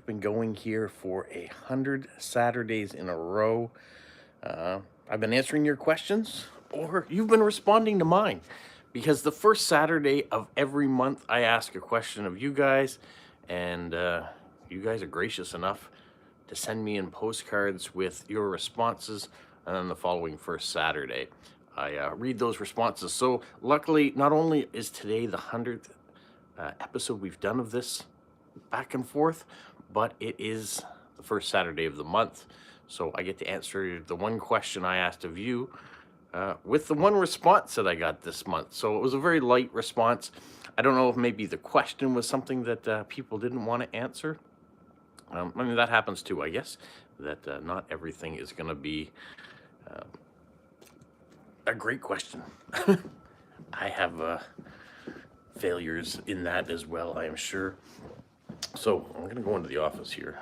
we've been going here for 100 Saturdays in a row. I've been answering your questions, or you've been responding to mine. Because the first Saturday of every month, I ask a question of you guys, and you guys are gracious enough to send me in postcards with your responses. And then the following first Saturday, I read those responses. So, luckily, not only is today the 100th episode we've done of this back and forth, but it is the first Saturday of the month. So I get to answer the one question I asked of you with the one response that I got this month. So it was a very light response. I don't know if maybe the question was something that people didn't want to answer. I mean, that happens too, I guess, that not everything is going to be a great question. I have failures in that as well, I am sure. So I'm going to go into the office here.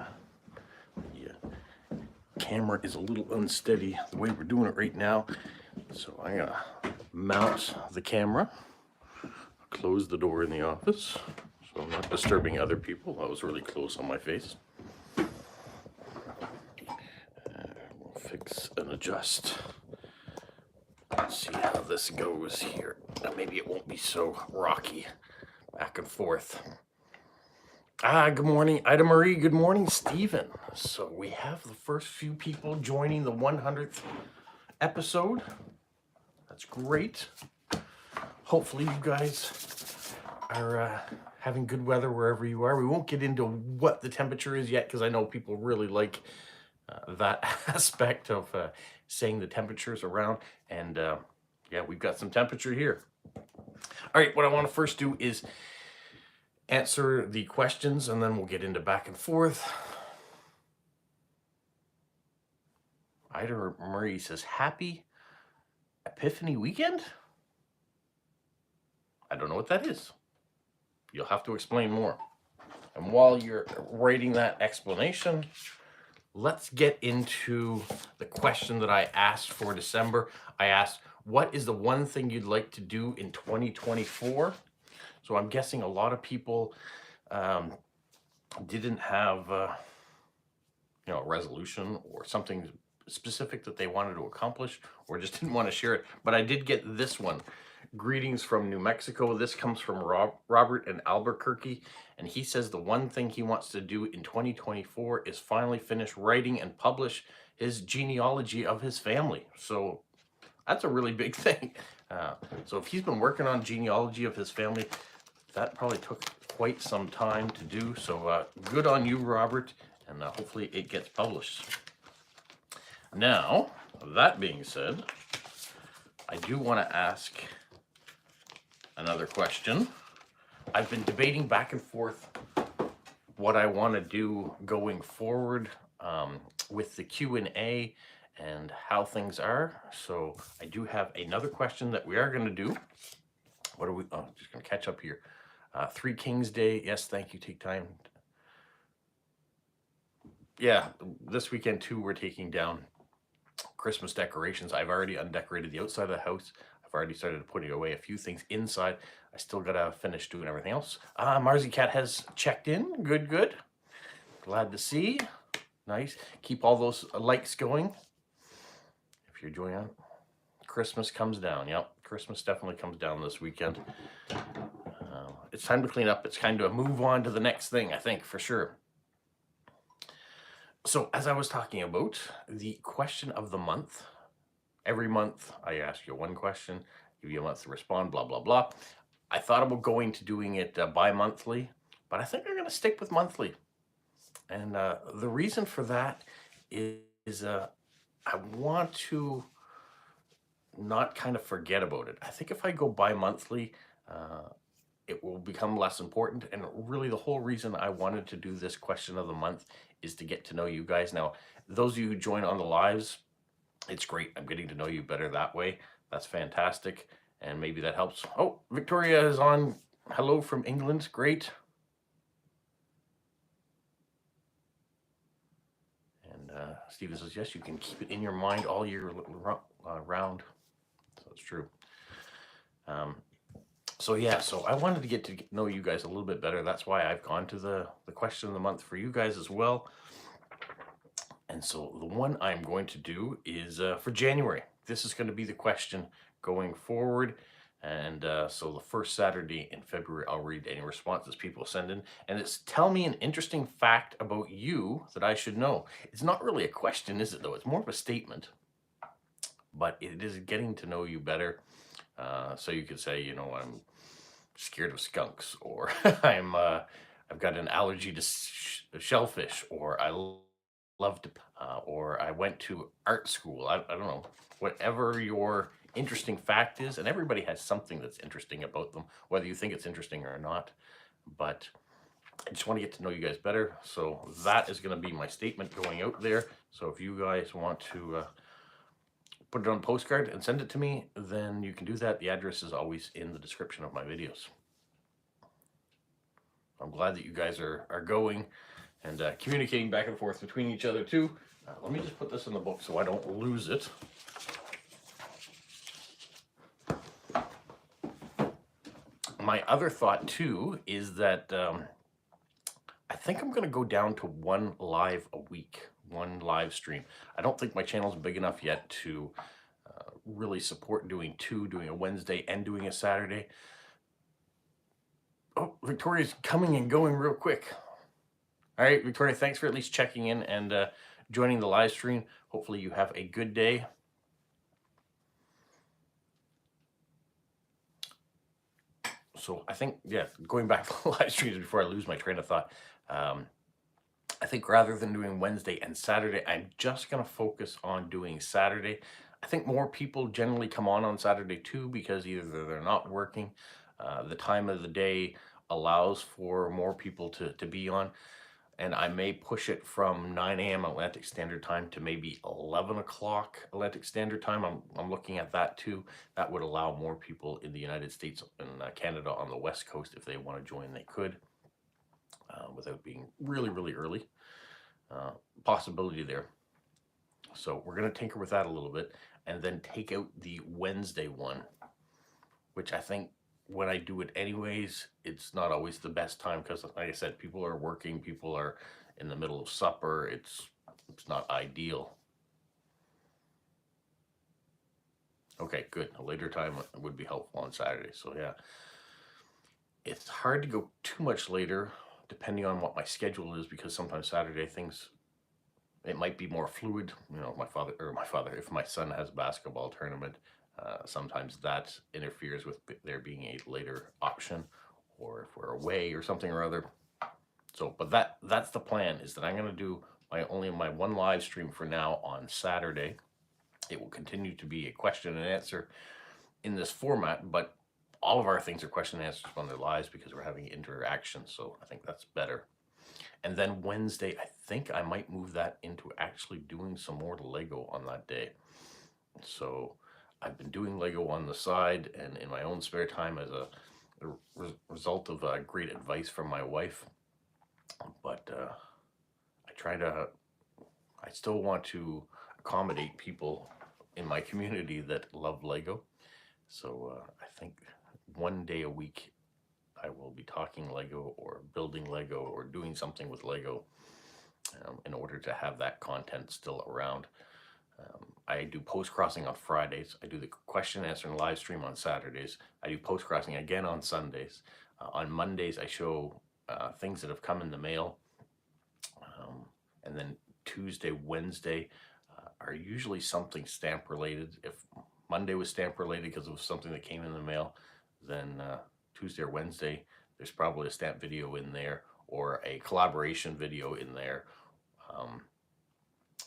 The camera is a little unsteady the way we're doing it right now. So I'm going to mount the camera, close the door in the office so I'm not disturbing other people. That was really close on my face. We'll fix and adjust. Let's see how this goes here. Maybe it won't be so rocky back and forth. Good morning, Ida Marie. Good morning, Stephen. So we have the first few people joining the 100th episode. That's great. Hopefully you guys are having good weather wherever you are. We won't get into what the temperature is yet because I know people really like that aspect of saying the temperatures around. And yeah, we've got some temperature here. All right, what I want to first do is answer the questions, and then we'll get into back and forth. Ida Marie says, happy Epiphany weekend? I don't know what that is. You'll have to explain more. And while you're writing that explanation, let's get into the question that I asked for December. I asked, what is the one thing you'd like to do in 2024? So I'm guessing a lot of people didn't have a resolution or something specific that they wanted to accomplish, or just didn't want to share it. But I did get this one. Greetings from New Mexico. This comes from Robert in Albuquerque, and he says the one thing he wants to do in 2024 is finally finish writing and publish his genealogy of his family. So that's a really big thing. So if he's been working on genealogy of his family, that probably took quite some time to do. So good on you, Robert, and hopefully it gets published. Now, that being said, I do want to ask another question. I've been debating back and forth what I want to do going forward with the Q&A and how things are. So I do have another question that we are going to do. What are we? Oh, just going to catch up here. Three Kings Day. Yes, thank you. Take time. Yeah, this weekend too, we're taking down Christmas decorations. I've already undecorated the outside of the house. I've already started putting away a few things inside. I still gotta finish doing everything else. Marzi Cat has checked in. Good, good. Glad to see. Nice. Keep all those likes going. If you're joining on, Christmas comes down. Yep, Christmas definitely comes down this weekend. It's time to clean up. It's time to move on to the next thing, I think, for sure. So as I was talking about the question of the month, every month I ask you one question, give you a month to respond, blah, blah, blah. I thought about going to doing it bi-monthly, but I think I'm going to stick with monthly. And the reason for that is I want to not kind of forget about it. I think if I go bi-monthly, it will become less important. And really the whole reason I wanted to do this question of the month is to get to know you guys. Now, those of you who join on the lives, it's great. I'm getting to know you better that way. That's fantastic. And maybe that helps. Oh, Victoria is on. Hello from England. Great. And Stephen says, yes, you can keep it in your mind all year round. So it's true. So yeah, so I wanted to get to know you guys a little bit better. That's why I've gone to the question of the month for you guys as well. And so the one I'm going to do is for January. This is going to be the question going forward. And so the first Saturday in February, I'll read any responses people send in. And it's tell me an interesting fact about you that I should know. It's not really a question, is it, though? It's more of a statement, but it is getting to know you better. So you could say, you know, I'm scared of skunks, or I've got an allergy to shellfish, or love to, or I went to art school. I don't know, whatever your interesting fact is, and everybody has something that's interesting about them, whether you think it's interesting or not. But I just want to get to know you guys better. So that is going to be my statement going out there. So if you guys want to put it on a postcard and send it to me, then you can do that. The address is always in the description of my videos. I'm glad that you guys are going and communicating back and forth between each other too. Let me just put this in the book so I don't lose it. My other thought too is that I think I'm going to go down to one live a week, one live stream. I don't think my channel's big enough yet to really support doing two, doing a Wednesday and doing a Saturday. Oh, Victoria's coming and going real quick. All right, Victoria, thanks for at least checking in and joining the live stream. Hopefully you have a good day. So I think, yeah, going back to the live streams before I lose my train of thought, I think rather than doing Wednesday and Saturday, I'm just going to focus on doing Saturday. I think more people generally come on Saturday too, because either they're not working, the time of the day allows for more people to be on. And I may push it from 9 a.m. Atlantic Standard Time to maybe 11 o'clock Atlantic Standard Time. I'm looking at that too. That would allow more people in the United States and Canada on the West Coast, if they want to join, they could, without being really, really early. Possibility there. So we're going to tinker with that a little bit and then take out the Wednesday one, which I think when I do it anyways, it's not always the best time because, like I said, people are working, people are in the middle of supper. It's not ideal. Okay, good. A later time would be helpful on Saturday. So yeah, it's hard to go too much later depending on what my schedule is, because sometimes Saturday things, it might be more fluid. You know, if my son has a basketball tournament, sometimes that interferes with there being a later option, or if we're away or something or other. So, but that's the plan, is that I'm going to do only my one live stream for now on Saturday. It will continue to be a question and answer in this format, but all of our things are question and answers on their lives because we're having interaction. So I think that's better. And then Wednesday, I think I might move that into actually doing some more Lego on that day. So I've been doing Lego on the side and in my own spare time as a result of great advice from my wife. But I still want to accommodate people in my community that love Lego. So I think one day a week I will be talking Lego or building Lego or doing something with Lego, in order to have that content still around. I do post-crossing on Fridays. I do the question, answer, and live stream on Saturdays. I do post-crossing again on Sundays. On Mondays, I show things that have come in the mail. And then Tuesday, Wednesday are usually something stamp related. If Monday was stamp related because of something that came in the mail, then Tuesday or Wednesday, there's probably a stamp video in there or a collaboration video in there.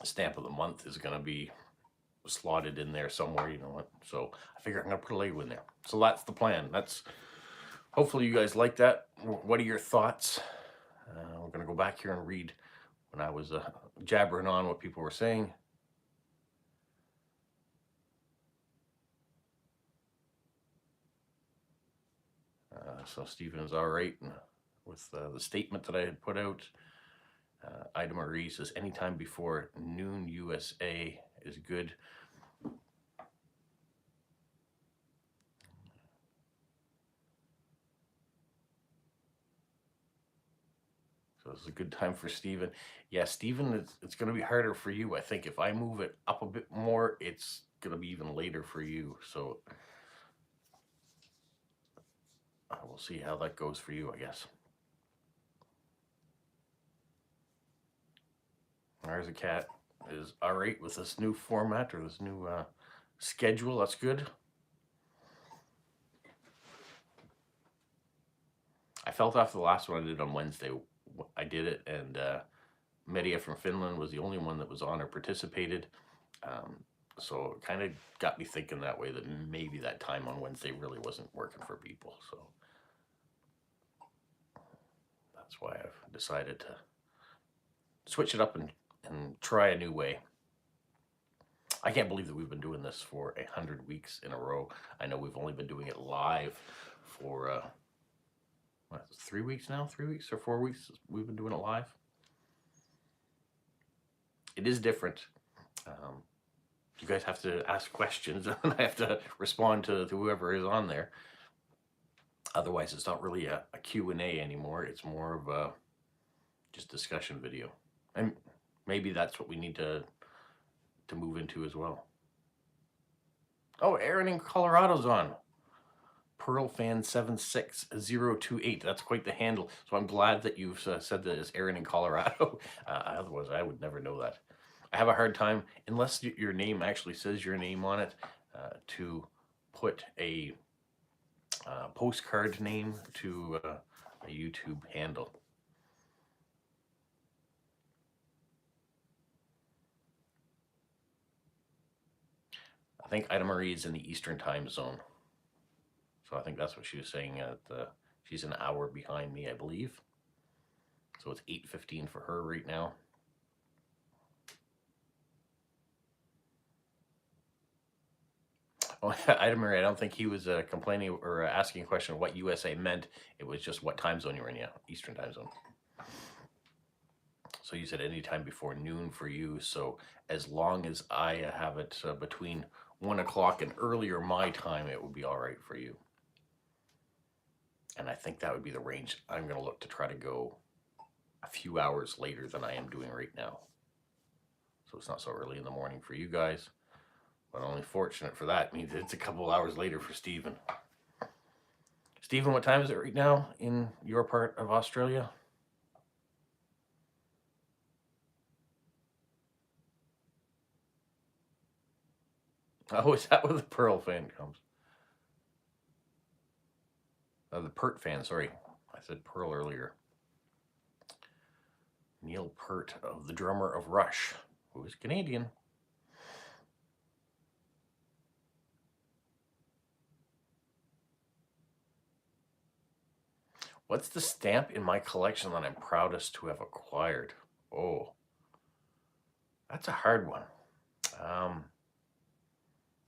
Stamp of the month is going to be slotted in there somewhere, you know what? So I figure I'm going to put a Lego in there. So that's the plan. Hopefully you guys like that. What are your thoughts? We're going to go back here and read when I was jabbering on what people were saying. So Stephen's all right with the statement that I had put out. Ida Marie says anytime before noon USA is good. This is a good time for Stephen. Yeah, Stephen, it's going to be harder for you. I think if I move it up a bit more, it's going to be even later for you. So we'll see how that goes for you, I guess. There's a cat is all right with this new format or this new schedule. That's good. I felt after the last one I did on Wednesday, I did it, and Media from Finland was the only one that was on or participated. So it kind of got me thinking that way, that maybe that time on Wednesday really wasn't working for people. So that's why I've decided to switch it up and try a new way. I can't believe that we've been doing this for 100 weeks in a row. I know we've only been doing it live for 3 weeks now, 3 weeks or 4 weeks we've been doing it live. It is different. You guys have to ask questions and I have to respond to whoever is on there. Otherwise, it's not really a Q&A anymore. It's more of a just discussion video. And maybe that's what we need to move into as well. Oh, Aaron in Colorado's on. PearlFan76028. That's quite the handle. So I'm glad that you've said that it's Aaron in Colorado. Otherwise, I would never know that. I have a hard time, unless your name actually says your name on it, to put a postcard name to a YouTube handle. I think Ida Marie is in the Eastern time zone. So I think that's what she was saying. She's an hour behind me, I believe. So it's 8:15 for her right now. Oh, Ida Marie, I don't think he was complaining or asking a question of what USA meant. It was just what time zone you were in. Yeah, Eastern time zone. So you said any time before noon for you. So as long as I have it between 1 o'clock and earlier my time, it would be all right for you. And I think that would be the range I'm going to look to try to go a few hours later than I am doing right now. So it's not so early in the morning for you guys, but only fortunate for that means it's a couple hours later for Stephen. Stephen, what time is it right now in your part of Australia? Oh, is that where the Pearl fan comes? The Pert fan, sorry. I said Pearl earlier. Neil Peart, the drummer of Rush, who is Canadian. What's the stamp in my collection that I'm proudest to have acquired? Oh, that's a hard one.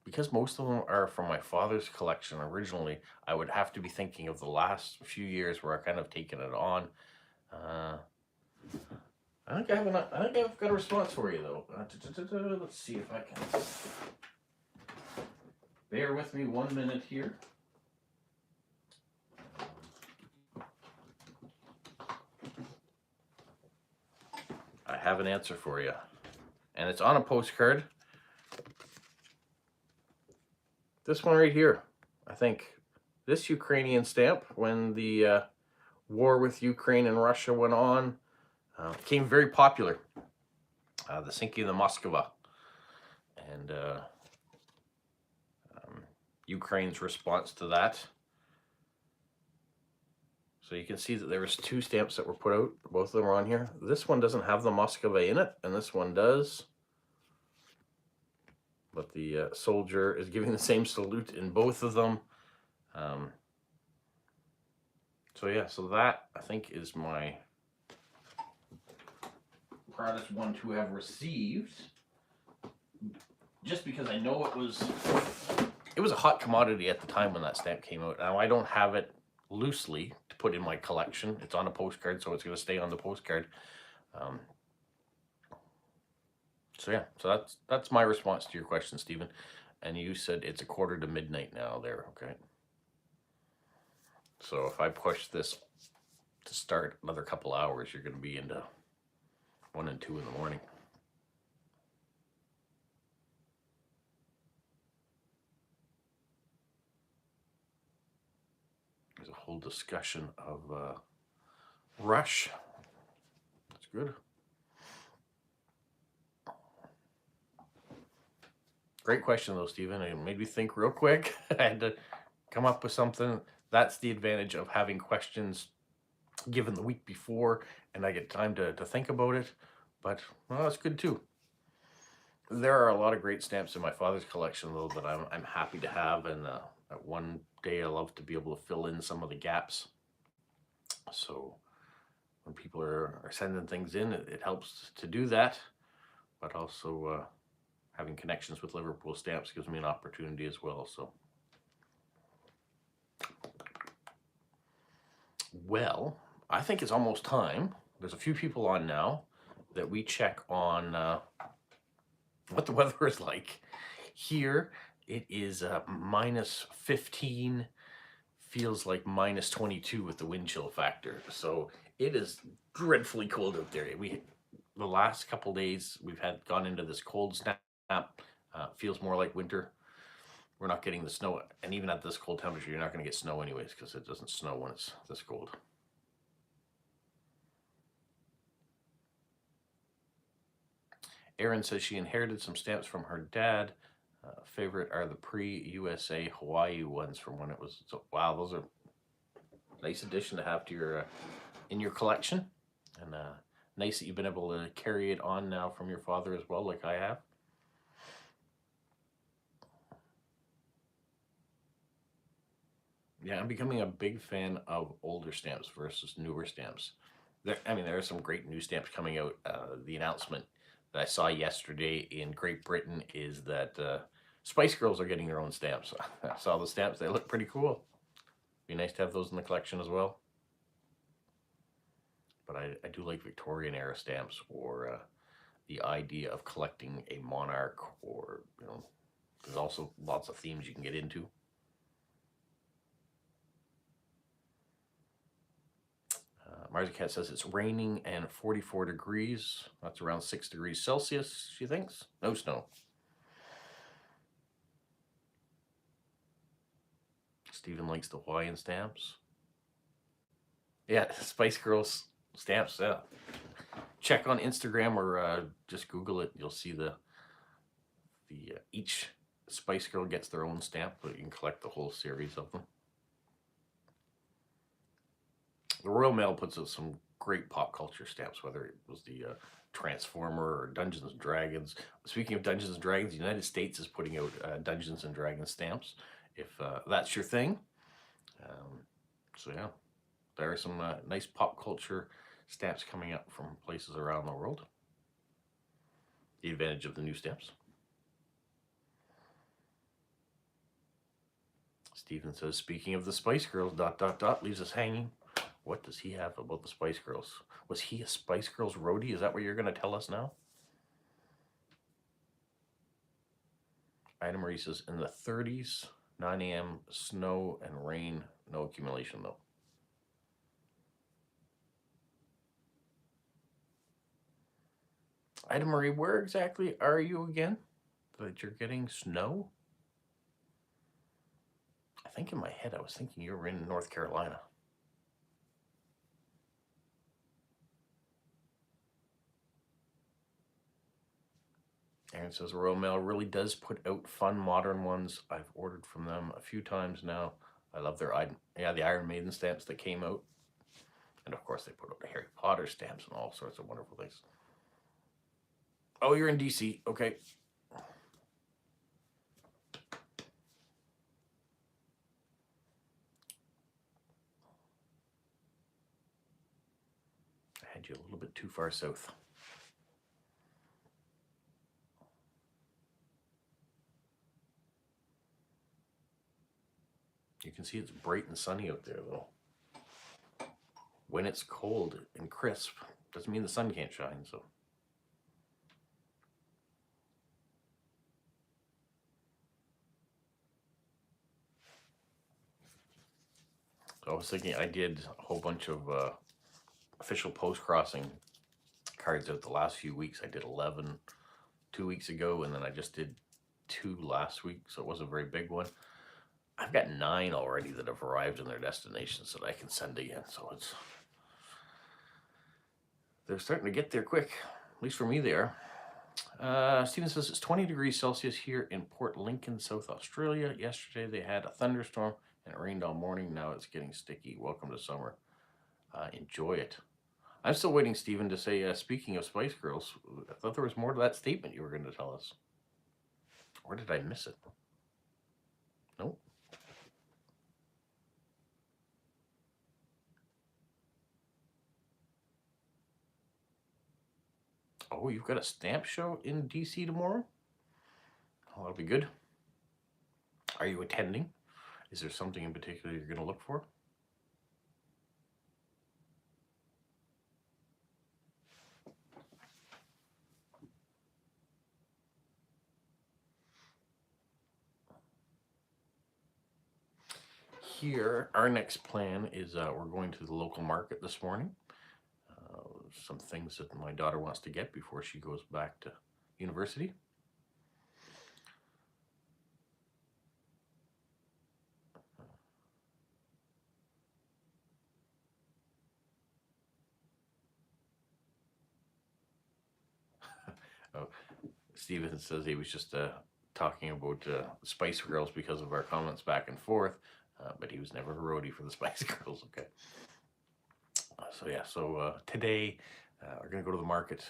Because most of them are from my father's collection originally, I would have to be thinking of the last few years where I kind of taken it on. I think I've got a response for you though. Let's see if I can. Bear with me 1 minute here. I have an answer for you, and it's on a postcard. This one right here, I think this Ukrainian stamp, when the war with Ukraine and Russia went on, became very popular. The sinking of the Moskva, and Ukraine's response to that. So you can see that there was 2 stamps that were put out. Both of them are on here. This one doesn't have the Moskva in it, and this one does. But the soldier is giving the same salute in both of them. So yeah, so that I think is my proudest one to have received. Just because I know it was a hot commodity at the time when that stamp came out. Now I don't have it loosely to put in my collection. It's on a postcard, so it's going to stay on the postcard. So yeah, so that's my response to your question, Stephen. And you said it's 1:45 to midnight now there, okay? So if I push this to start another couple hours, you're going to be into 1 and 2 in the morning. There's a whole discussion of Rush. That's good. Great question, though, Stephen. It made me think real quick. I had to come up with something. That's the advantage of having questions given the week before, and I get time to think about it. But, well, that's good, too. There are a lot of great stamps in my father's collection, though, that I'm happy to have, and at one day I love to be able to fill in some of the gaps. So when people are sending things in, it helps to do that, but also having connections with Liverpool Stamps gives me an opportunity as well. So, well, I think it's almost time. There's a few people on now that we check on what the weather is like. Here it is minus 15, feels like minus 22 with the wind chill factor. So it is dreadfully cold out there. The last couple days we've gone into this cold snap. Feels more like winter. We're not getting the snow, and even at this cold temperature, you're not going to get snow anyways, because it doesn't snow when it's this cold. Erin says she inherited some stamps from her dad. Favorite are the pre-USA Hawaii ones from when it was. So, wow, those are nice addition to have to your in your collection, and nice that you've been able to carry it on now from your father as well, like I have. Yeah, I'm becoming a big fan of older stamps versus newer stamps. There are some great new stamps coming out. The announcement that I saw yesterday in Great Britain is that Spice Girls are getting their own stamps. I saw the stamps; they look pretty cool. Be nice to have those in the collection as well. But I do like Victorian era stamps, or the idea of collecting a monarch, or there's also lots of themes you can get into. Marzicat says it's raining and 44 degrees. That's around 6 degrees Celsius, she thinks. No snow. Stephen likes the Hawaiian stamps. Yeah, Spice Girls stamps, yeah. Check on Instagram or just Google it. You'll see the each Spice Girl gets their own stamp, but you can collect the whole series of them. The Royal Mail puts out some great pop culture stamps, whether it was the Transformer or Dungeons and Dragons. Speaking of Dungeons and Dragons, the United States is putting out Dungeons and Dragons stamps, if that's your thing. So yeah, there are some nice pop culture stamps coming up from places around the world. The advantage of the new stamps. Stephen says, speaking of the Spice Girls, ... leaves us hanging. What does he have about the Spice Girls? Was he a Spice Girls roadie? Is that what you're going to tell us now? Ida Marie says, in the 30s, 9 a.m., snow and rain, no accumulation though. Ida Marie, where exactly are you again? That you're getting snow? I think in my head I was thinking you were in North Carolina. Aaron says Royal Mail really does put out fun modern ones. I've ordered from them a few times now. I love their the Iron Maiden stamps that came out. And of course they put out the Harry Potter stamps and all sorts of wonderful things. Oh, you're in DC. Okay. I had you a little bit too far south. You can see it's bright and sunny out there, though. When it's cold and crisp, doesn't mean the sun can't shine, so. I was thinking I did a whole bunch of official post-crossing cards out the last few weeks. I did 11 2 weeks ago, and then I just did 2 last week, so it wasn't a very big one. I've got 9 already that have arrived in their destinations that I can send again, so they're starting to get there quick. At least for me, they are. Stephen says it's 20 degrees Celsius here in Port Lincoln, South Australia. Yesterday they had a thunderstorm and it rained all morning. Now it's getting sticky. Welcome to summer. Enjoy it. I'm still waiting, Stephen, to say, speaking of Spice Girls, I thought there was more to that statement you were going to tell us. Or did I miss it? Nope. Oh, you've got a stamp show in DC tomorrow? Oh, that'll be good. Are you attending? Is there something in particular you're going to look for? Here, our next plan is we're going to the local market this morning. Some things that my daughter wants to get before she goes back to university. Oh, Steven says he was just talking about Spice Girls because of our comments back and forth, but he was never a roadie for the Spice Girls. Okay. So today we're going to go to the market.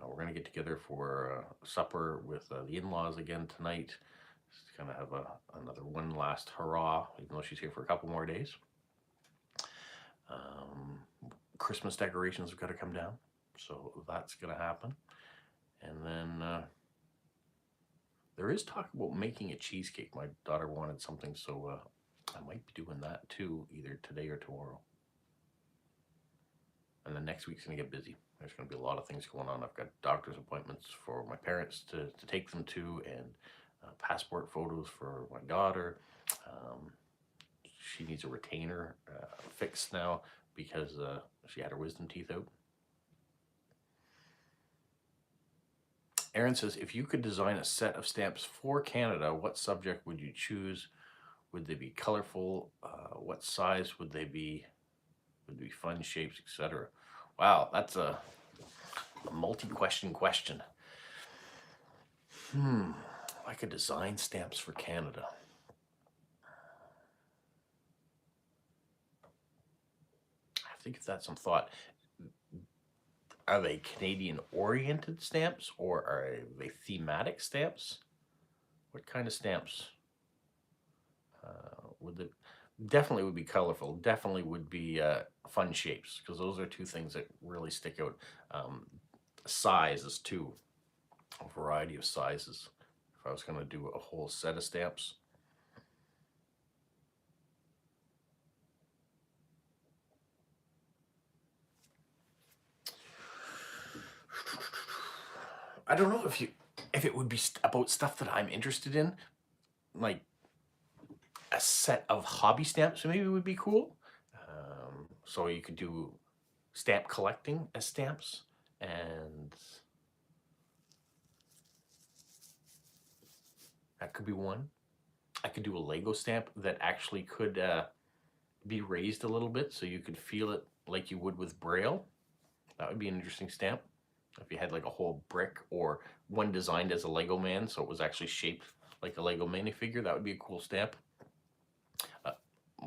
We're going to get together for supper with the in-laws again tonight. Just kind of have another one last hurrah, even though she's here for a couple more days. Christmas decorations have got to come down, so that's going to happen. And then there is talk about making a cheesecake. My daughter wanted something, so I might be doing that too, either today or tomorrow. And then next week's going to get busy. There's going to be a lot of things going on. I've got doctor's appointments for my parents to take them to, and passport photos for my daughter. She needs a retainer fixed now because she had her wisdom teeth out. Aaron says, if you could design a set of stamps for Canada, what subject would you choose? Would they be colorful? What size would they be? Would they be fun shapes, etc.? Wow, that's a multi-question question. I could design stamps for Canada. I have to give that some thought. Are they Canadian-oriented stamps, or are they thematic stamps? What kind of stamps would it? Definitely would be colorful. Definitely would be fun shapes, because those are two things that really stick out. Sizes too, a variety of sizes. If I was going to do a whole set of stamps. I don't know if it would be about stuff that I'm interested in, like a set of hobby stamps maybe would be cool. So you could do stamp collecting as stamps, and that could be one. I could do a Lego stamp that actually could be raised a little bit so you could feel it like you would with Braille. That would be an interesting stamp. If you had like a whole brick, or one designed as a Lego man, so it was actually shaped like a Lego minifigure, that would be a cool stamp.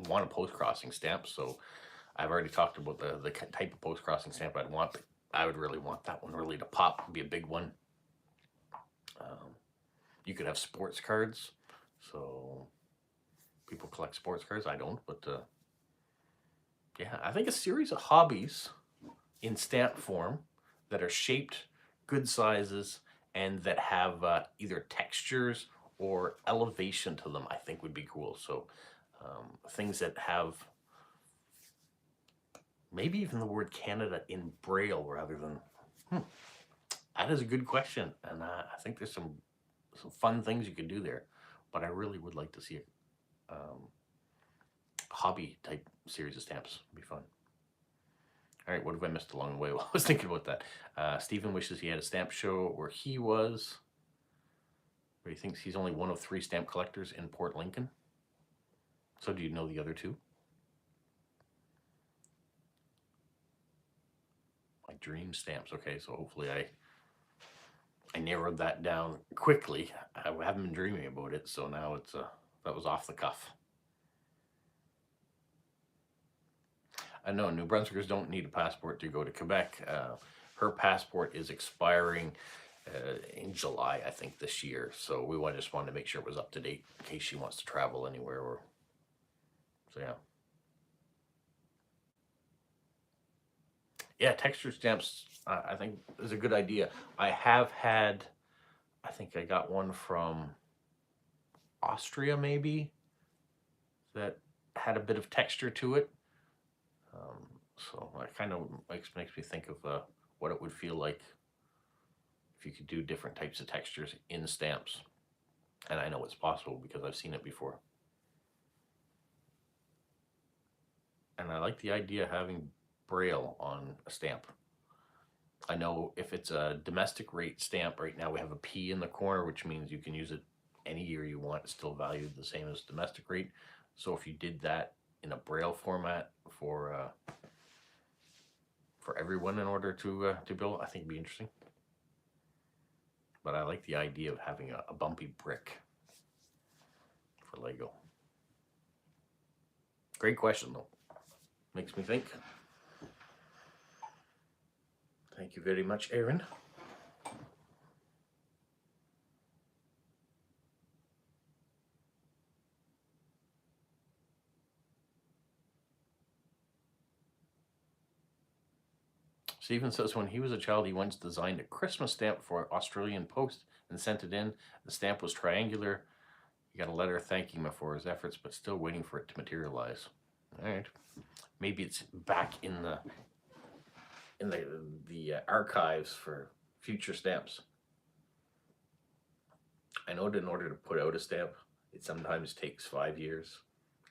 Want a post-crossing stamp, so I've already talked about the type of post-crossing stamp I'd want, but I would really want that one really to pop. It'd be a big one. You could have sports cards, so people collect sports cards. I don't, but yeah, I think a series of hobbies in stamp form that are shaped, good sizes, and that have either textures or elevation to them, I think would be cool. So things that have maybe even the word Canada in Braille rather than, that is a good question. And I think there's some fun things you could do there, but I really would like to see a hobby type series of stamps. It'd be fun. All right, what have I missed along the way while I was thinking about that? Stephen wishes he had a stamp show where he was. But he thinks he's only one of 3 stamp collectors in Port Lincoln. So do you know the other 2? My dream stamps. Okay, so hopefully I narrowed that down quickly. I haven't been dreaming about it, so now it's that was off the cuff. I know New Brunswickers don't need a passport to go to Quebec. Her passport is expiring in July, I think, this year. So we just wanted to make sure it was up to date in case she wants to travel anywhere. So yeah. Yeah, texture stamps, I think is a good idea. I think I got one from Austria maybe that had a bit of texture to it. So it kind of makes me think of what it would feel like if you could do different types of textures in stamps. And I know it's possible because I've seen it before. And I like the idea of having Braille on a stamp. I know if it's a domestic rate stamp, right now we have a P in the corner, which means you can use it any year you want. It's still valued the same as domestic rate. So if you did that in a Braille format for everyone in order to build, I think it'd be interesting. But I like the idea of having a bumpy brick for Lego. Great question though. Makes me think. Thank you very much, Aaron. Stephen says when he was a child, he once designed a Christmas stamp for Australian Post and sent it in. The stamp was triangular. He got a letter thanking him for his efforts, but still waiting for it to materialize. All right, maybe it's back in the archives for future stamps. I know that in order to put out a stamp, it sometimes takes 5 years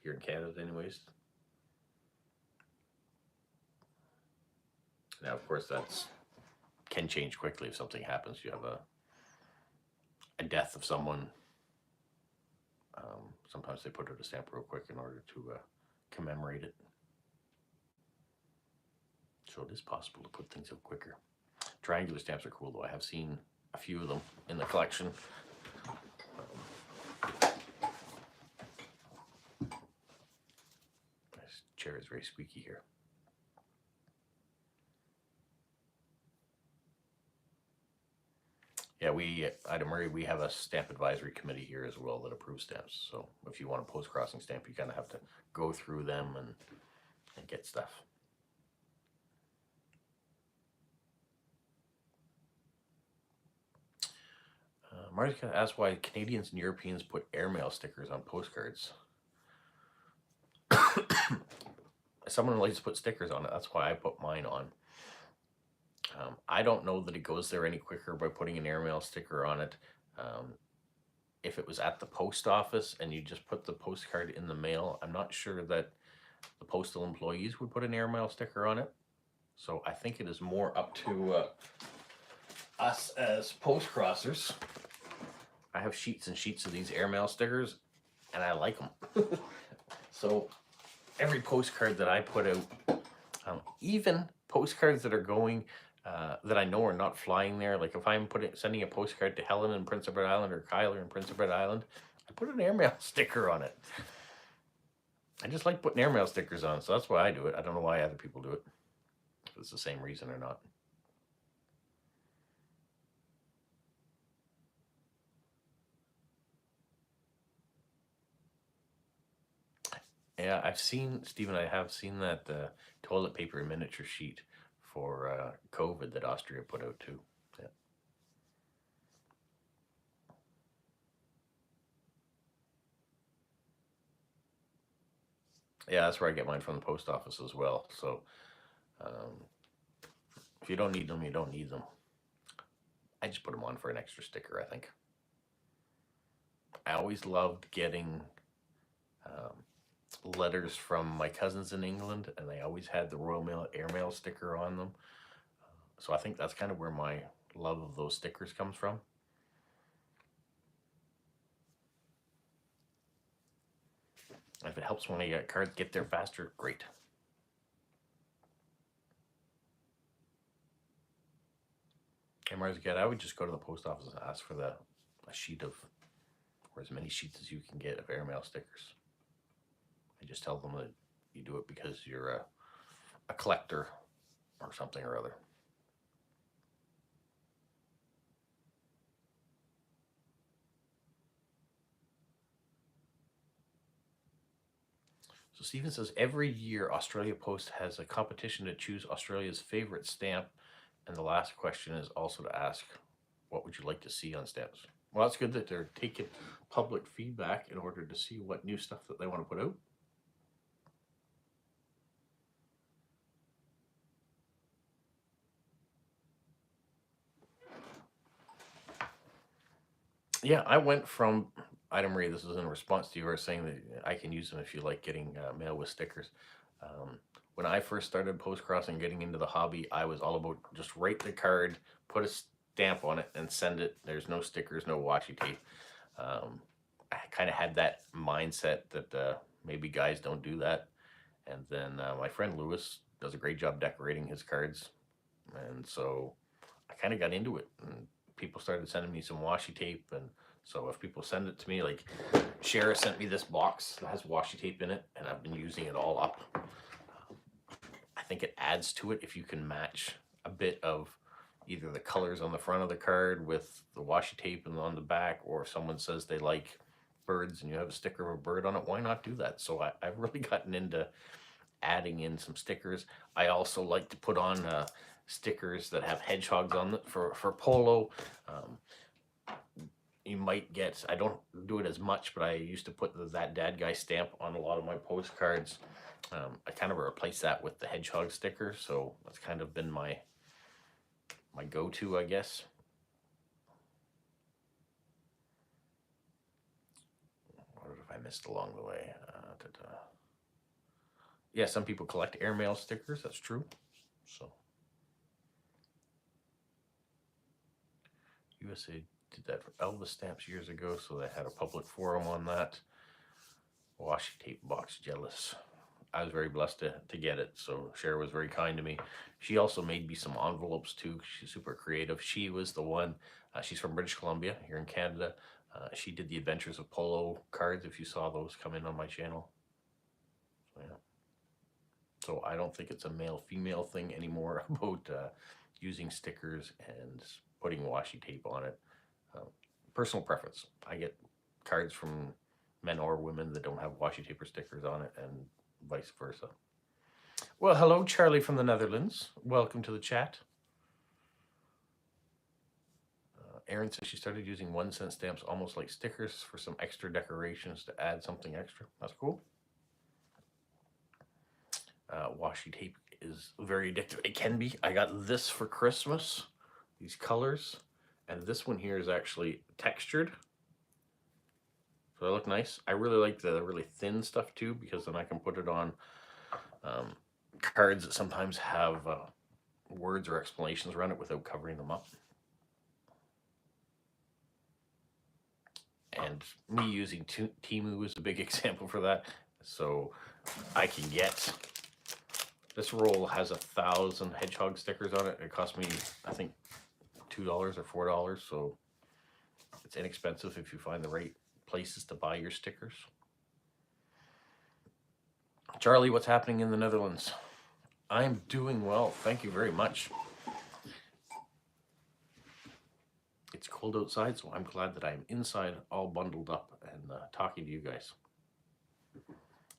here in Canada, anyways. Now, of course, that's can change quickly if something happens. You have a death of someone. Sometimes they put out a stamp real quick in order to commemorate it. So it is possible to put things out quicker. Triangular stamps are cool, though. I have seen a few of them in the collection. This chair is very squeaky here. Yeah, at Murray, we have a stamp advisory committee here as well that approves stamps. So if you want a post-crossing stamp, you kind of have to go through them and get stuff. Marty's going to ask why Canadians and Europeans put airmail stickers on postcards. Someone likes to put stickers on it. That's why I put mine on. I don't know that it goes there any quicker by putting an airmail sticker on it. If it was at the post office and you just put the postcard in the mail, I'm not sure that the postal employees would put an airmail sticker on it. So I think it is more up to us as post crossers. I have sheets and sheets of these airmail stickers and I like them. So every postcard that I put out, even postcards that are going that I know are not flying there. Like if I'm sending a postcard to Helen in Prince Edward Island or Kyler in Prince Edward Island, I put an airmail sticker on it. I just like putting airmail stickers on, so that's why I do it. I don't know why other people do it, if it's the same reason or not. Yeah, I've seen, Stephen, I have seen that toilet paper miniature sheet for COVID that Austria put out too. Yeah. Yeah, that's where I get mine from the post office as well. So if you don't need them, you don't need them. I just put them on for an extra sticker, I think. I always loved getting letters from my cousins in England, and they always had the Royal Mail airmail sticker on them. So I think that's kind of where my love of those stickers comes from. If it helps when I cards get there faster, great. And Mars again, I would just go to the post office and ask for a sheet of, or as many sheets as you can get of airmail stickers. I just tell them that you do it because you're a collector or something or other. So Stephen says, every year Australia Post has a competition to choose Australia's favorite stamp. And the last question is also to ask, what would you like to see on stamps? Well, that's good that they're taking public feedback in order to see what new stuff that they want to put out. Yeah, I went from Ida Marie. This is in response to you were saying that I can use them if you like getting mail with stickers. When I first started post crossing, getting into the hobby, I was all about just write the card, put a stamp on it, and send it. There's no stickers, no washi tape. I kind of had that mindset that maybe guys don't do that. And then my friend Lewis does a great job decorating his cards, and so I kind of got into it. And people started sending me some washi tape, and so if people send it to me, like Shara sent me this box that has washi tape in it, and I've been using it all up. I think it adds to it if you can match a bit of either the colors on the front of the card with the washi tape and on the back, or if someone says they like birds and you have a sticker of a bird on it, why not do that? So I've really gotten into adding in some stickers. I also like to put on stickers that have hedgehogs on it for polo. You might get, I don't do it as much, but I used to put that dad guy stamp on a lot of my postcards. I kind of replaced that with the hedgehog sticker, so that's kind of been my go-to, I guess. What have I missed along the way? Yeah, some people collect airmail stickers. That's true. So USA did that for Elvis stamps years ago, so they had a public forum on that. Washi tape box, jealous. I was very blessed to get it, so Cher was very kind to me. She also made me some envelopes too. She's super creative. She was the one, she's from British Columbia here in Canada. She did the Adventures of Polo cards, if you saw those come in on my channel. So, yeah. So I don't think it's a male-female thing anymore about using stickers and putting washi tape on it. Personal preference. I get cards from men or women that don't have washi tape or stickers on it, and vice versa. Well, hello, Charlie from the Netherlands. Welcome to the chat. Erin says she started using 1 cent stamps almost like stickers for some extra decorations to add something extra. That's cool. Washi tape is very addictive. It can be. I got this for Christmas, these colors, and this one here is actually textured. So they look nice. I really like the really thin stuff too, because then I can put it on cards that sometimes have words or explanations around it without covering them up. And me using Temu is a big example for that. So I can get, this roll has 1,000 hedgehog stickers on it. It cost me, I think, $2 or $4. So it's inexpensive if you find the right places to buy your stickers. Charlie, what's happening in the Netherlands? I'm doing well. Thank you very much. It's cold outside, so I'm glad that I'm inside, all bundled up and talking to you guys.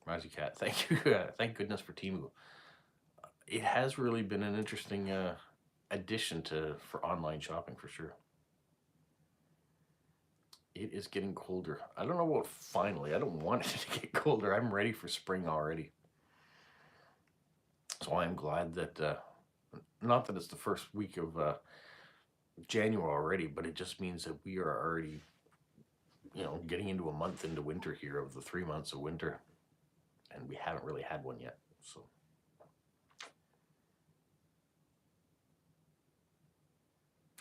Razzie Cat, thank you. Thank goodness for Temu. It has really been an interesting addition for online shopping for sure. It is getting colder. I don't know about finally. I don't want it to get colder. I'm ready for spring already. So I'm glad that, not that it's the first week of January already, but it just means that we are already, getting into a month into winter here of the 3 months of winter. and we haven't really had one yet. So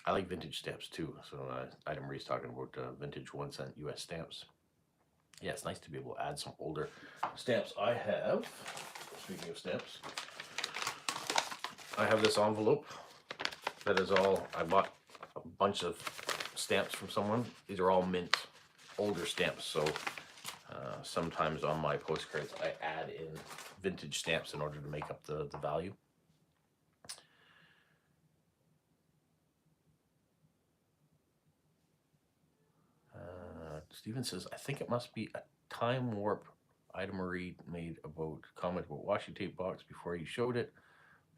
I like vintage stamps too. So Item Marie's talking about vintage 1 cent US stamps. Yeah, it's nice to be able to add some older stamps. I have, speaking of stamps, I have this envelope that is all, I bought a bunch of stamps from someone. These are all mint, older stamps. So sometimes on my postcards, I add in vintage stamps in order to make up the value. Steven says, I think it must be a time warp. Ida Marie made about comment about washi tape box before you showed it.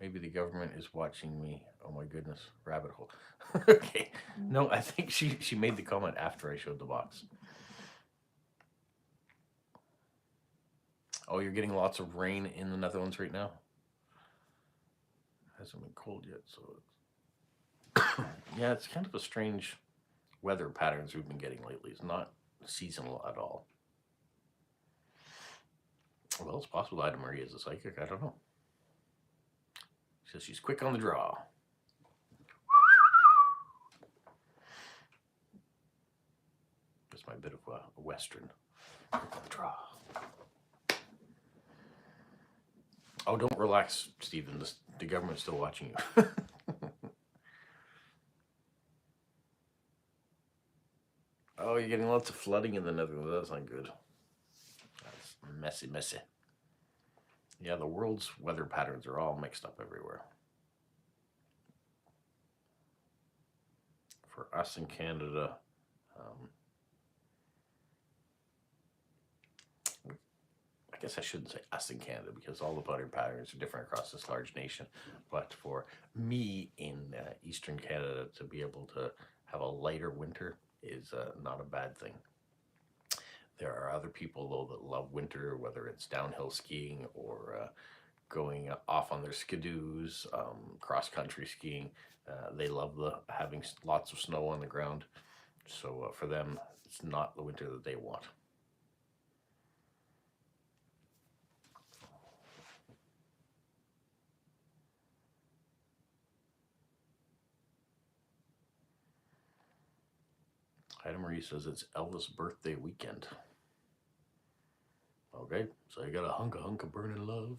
Maybe the government is watching me. Oh my goodness, rabbit hole. Okay, no, I think she made the comment after I showed the box. Oh, you're getting lots of rain in the Netherlands right now? It hasn't been cold yet, so it's yeah, it's kind of a strange weather patterns we've been getting lately. It's not seasonal at all. Well, it's possible Ida Marie is a psychic. I don't know. She says she's quick on the draw. That's my bit of a Western. Quick on the draw. Oh, don't relax, Stephen. The government's still watching you. Oh, you're getting lots of flooding in the Netherlands. That's not good. That's messy, messy. Yeah, the world's weather patterns are all mixed up everywhere. For us in Canada, I guess I shouldn't say us in Canada because all the weather patterns are different across this large nation. But for me in Eastern Canada to be able to have a lighter winter is not a bad thing. There are other people, though, that love winter, whether it's downhill skiing or going off on their skidoos, cross-country skiing. They love having lots of snow on the ground. So for them, it's not the winter that they want. Ida Marie says it's Elvis' birthday weekend. Okay, so you got a hunk of burning love.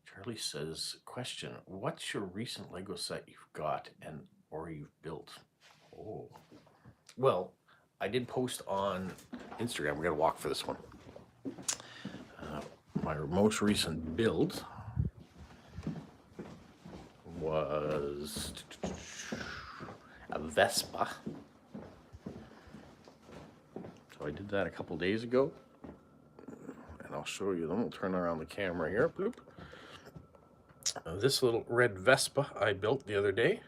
Charlie says, question, what's your recent Lego set you've got or you've built? Oh, well, I did post on Instagram. We're going to walk for this one. My most recent build was a Vespa. So I did that a couple days ago. And I'll show you them. We'll turn around the camera here. Bloop. This little red Vespa I built the other day.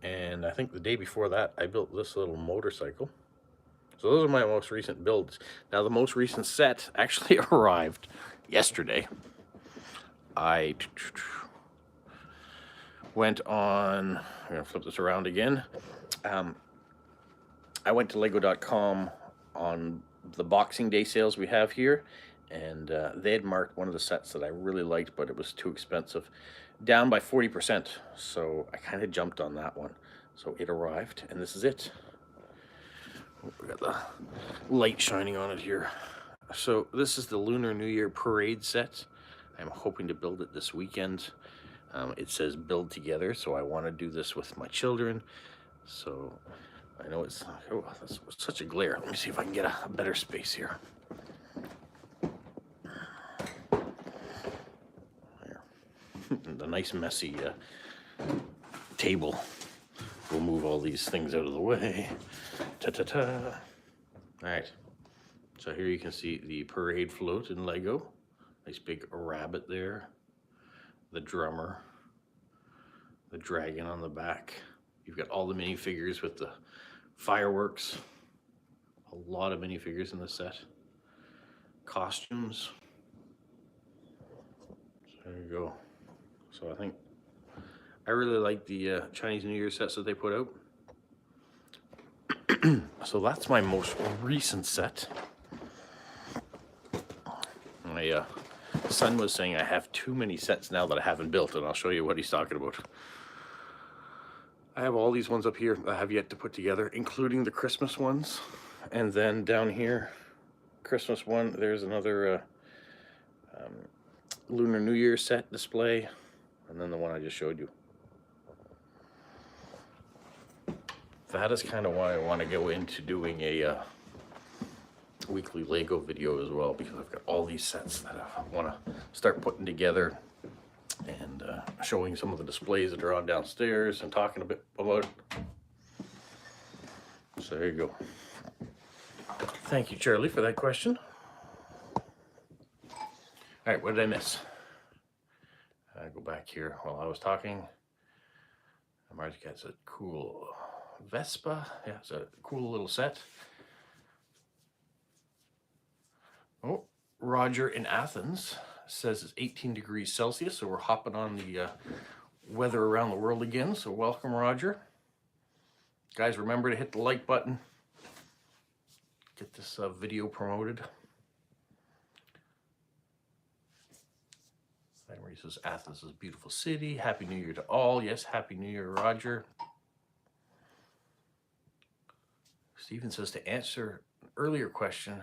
And I think the day before that, I built this little motorcycle. So those are my most recent builds. Now, the most recent set actually arrived yesterday. I went on, I'm going to flip this around again. I went to Lego.com on the Boxing Day sales we have here, and they had marked one of the sets that I really liked, but it was too expensive, down by 40%. So I kind of jumped on that one. So it arrived, and this is it. Oh, we got the light shining on it here. So this is the Lunar New Year Parade set. I'm hoping to build it this weekend. It says build together, so I want to do this with my children. So I know it's, oh, that's such a glare. Let me see if I can get a better space here. There. The nice messy table. We'll move all these things out of the way. Ta-ta-ta. All right. So here you can see the parade float in Lego. Nice big rabbit there. The drummer. The dragon on the back. You've got all the minifigures with the fireworks. A lot of minifigures in this set. Costumes. So there you go. So I think I really like the Chinese New Year sets that they put out. So that's my most recent set. My son was saying I have too many sets now that I haven't built, and I'll show you what he's talking about. I have all these ones up here that I have yet to put together, including the Christmas ones. And then down here, Christmas one, there's another Lunar New Year set display, and then the one I just showed you. That is kind of why I want to go into doing a weekly Lego video as well, because I've got all these sets that I want to start putting together and showing some of the displays that are on downstairs and talking a bit about it. So there you go. Thank you, Charlie, for that question. All right, what did I miss? I go back here while I was talking. Marge gets a cool Vespa. Yeah, it's a cool little set. Oh, Roger in Athens says it's 18 degrees Celsius, so we're hopping on the weather around the world again. So welcome, Roger. Guys, remember to hit the like button. Get this video promoted. Marie says Athens is a beautiful city. Happy New Year to all. Yes, Happy New Year, Roger. Stephen says to answer an earlier question,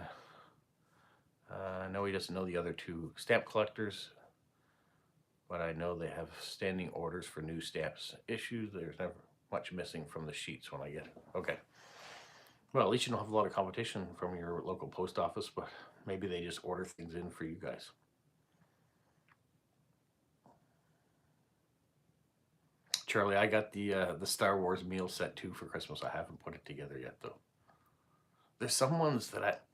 I know he doesn't know the other two stamp collectors, but I know they have standing orders for new stamps issued. There's never much missing from the sheets when I get it. Okay. Well, at least you don't have a lot of competition from your local post office, but maybe they just order things in for you guys. Charlie, I got the Star Wars meal set too for Christmas. I haven't put it together yet though. There's some ones that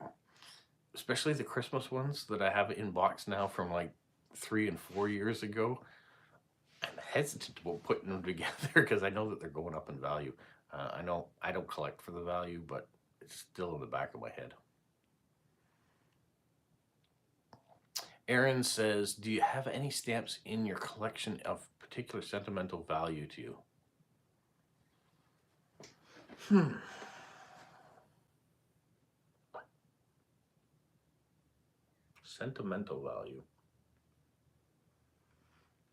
especially the Christmas ones that I have in box now from like 3 and 4 years ago. I'm hesitant about putting them together because I know that they're going up in value. I know I don't collect for the value, but it's still in the back of my head. Aaron says, do you have any stamps in your collection of particular sentimental value to you? Sentimental value.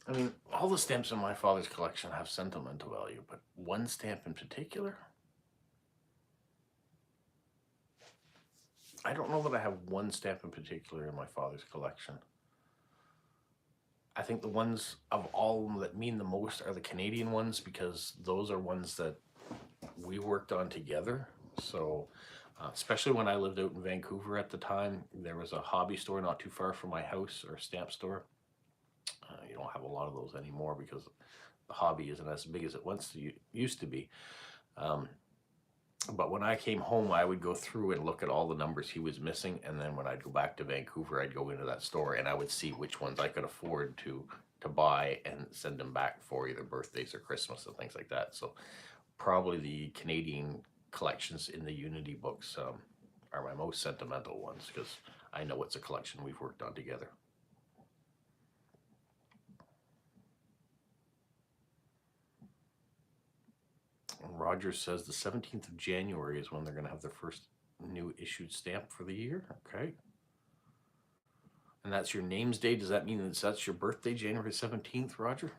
I mean, all the stamps in my father's collection have sentimental value, but one stamp in particular? I don't know that I have one stamp in particular in my father's collection. I think the ones of all of them that mean the most are the Canadian ones, because those are ones that we worked on together. So especially when I lived out in Vancouver at the time, there was a hobby store not too far from my house, or a stamp store. You don't have a lot of those anymore because the hobby isn't as big as it once used to be. But when I came home, I would go through and look at all the numbers he was missing, and then when I'd go back to Vancouver, I'd go into that store and I would see which ones I could afford to buy and send them back for either birthdays or Christmas and things like that. So probably the Canadian collections in the Unity books are my most sentimental ones, because I know it's a collection we've worked on together. Roger says the 17th of January is when they're going to have their first new issued stamp for the year. Okay. And that's your name's day. Does that mean that's your birthday, January 17th, Roger?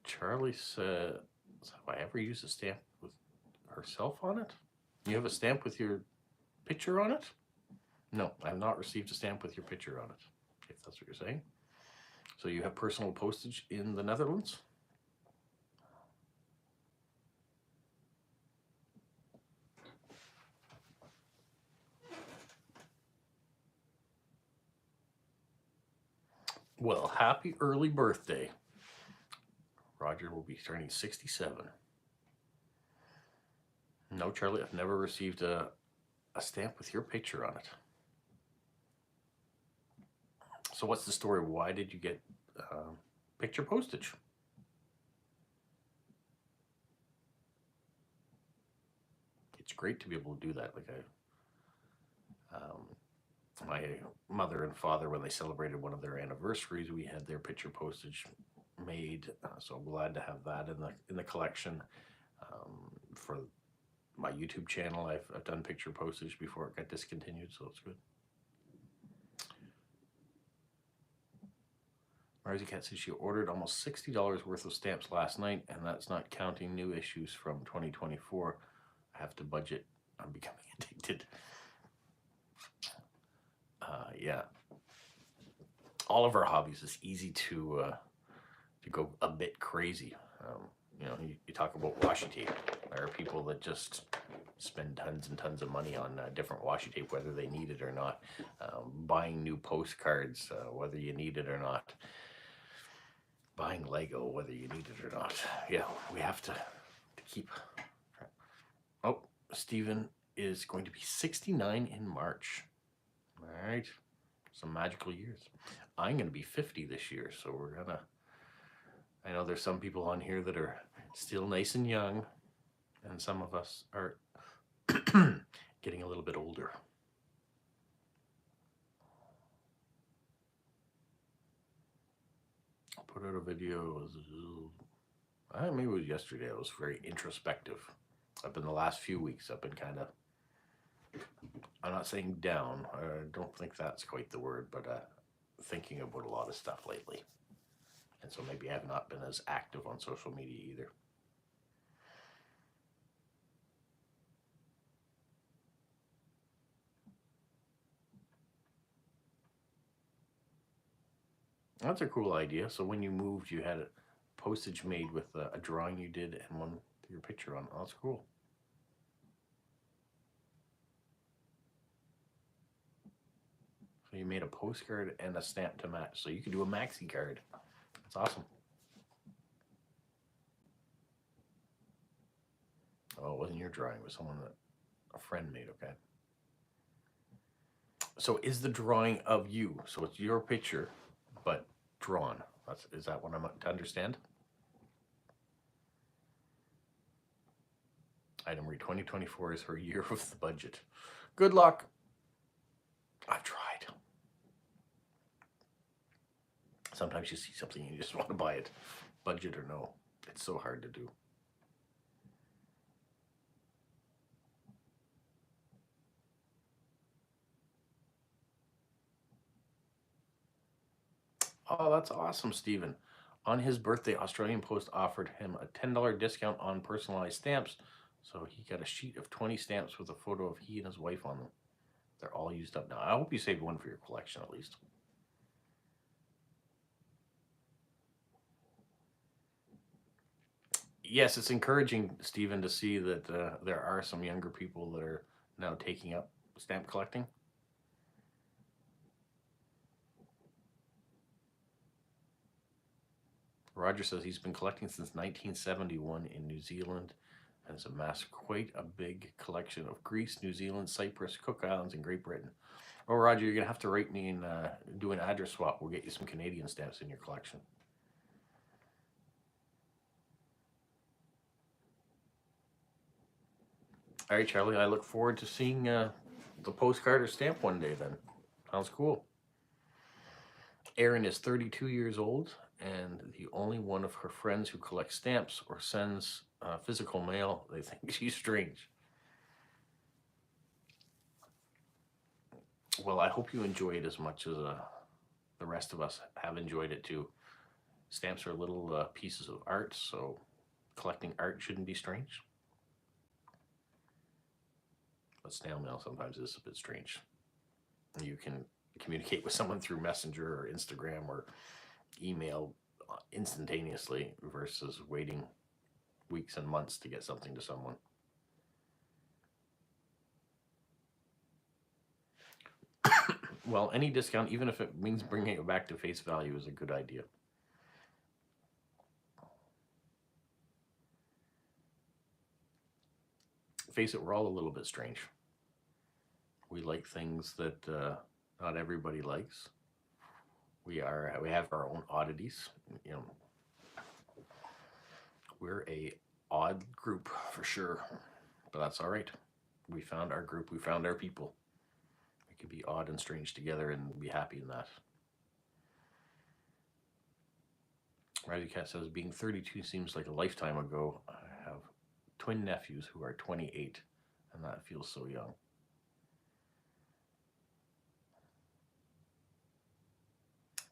Charlie says, have I ever used a stamp with herself on it? You have a stamp with your picture on it? No, I have not received a stamp with your picture on it, if that's what you're saying. So you have personal postage in the Netherlands? Well, happy early birthday. Roger will be turning 67. No, Charlie, I've never received a stamp with your picture on it. So what's the story? Why did you get picture postage? It's great to be able to do that. Like My mother and father, when they celebrated one of their anniversaries, we had their picture postage made. So I'm glad to have that in the collection. For my YouTube channel, I've done picture postage before it got discontinued, so it's good. Marzi Cat says she ordered almost $60 worth of stamps last night, and that's not counting new issues from 2024. I have to budget. I'm becoming addicted. Yeah. All of our hobbies is easy to go a bit crazy. You know, you talk about washi tape. There are people that just spend tons and tons of money on different washi tape, whether they need it or not. Buying new postcards, whether you need it or not. Buying Lego, whether you need it or not. Yeah, we have to keep. Oh, Stephen is going to be 69 in March. All right, some magical years. I'm going to be 50 this year, so we're gonna. I know there's some people on here that are still nice and young, and some of us are getting a little bit older. I'll put out a video. Maybe it was yesterday. I was very introspective. Up in the last few weeks, I've been kind of. I'm not saying down. I don't think that's quite the word, but thinking about a lot of stuff lately. And so maybe I've not been as active on social media either. That's a cool idea. So when you moved, you had a postage made with a drawing you did and one with your picture on. Oh, that's cool. So you made a postcard and a stamp to match. So you could do a maxi card. That's awesome. Oh, it wasn't your drawing. It was someone that a friend made, okay? So is the drawing of you? So it's your picture, but drawn. Is that what I'm to understand? Item read 2024 is her year of the budget. Good luck. I've tried. Sometimes you see something and you just want to buy it. Budget or no. It's so hard to do. Oh, that's awesome, Stephen. On his birthday, Australian Post offered him a $10 discount on personalized stamps. So he got a sheet of 20 stamps with a photo of he and his wife on them. They're all used up now. I hope you saved one for your collection at least. Yes, it's encouraging, Stephen, to see that there are some younger people that are now taking up stamp collecting. Roger says he's been collecting since 1971 in New Zealand and has amassed quite a big collection of Greece, New Zealand, Cyprus, Cook Islands, and Great Britain. Oh, Roger, you're going to have to write me and do an address swap. We'll get you some Canadian stamps in your collection. All right, Charlie, I look forward to seeing the postcard or stamp one day then. Sounds cool. Erin is 32 years old and the only one of her friends who collects stamps or sends physical mail. They think she's strange. Well, I hope you enjoy it as much as the rest of us have enjoyed it too. Stamps are little pieces of art, so collecting art shouldn't be strange. But snail mail sometimes is a bit strange. You can communicate with someone through Messenger or Instagram or email instantaneously versus waiting weeks and months to get something to someone. Well, any discount, even if it means bringing it back to face value, is a good idea. Face it, we're all a little bit strange. We like things that not everybody likes. We have our own oddities. You know, we're a odd group for sure, but that's all right. We found our group. We found our people. could be odd and strange together and be happy in that. Rising Cat says, being 32 seems like a lifetime ago. I have twin nephews who are 28, and that feels so young.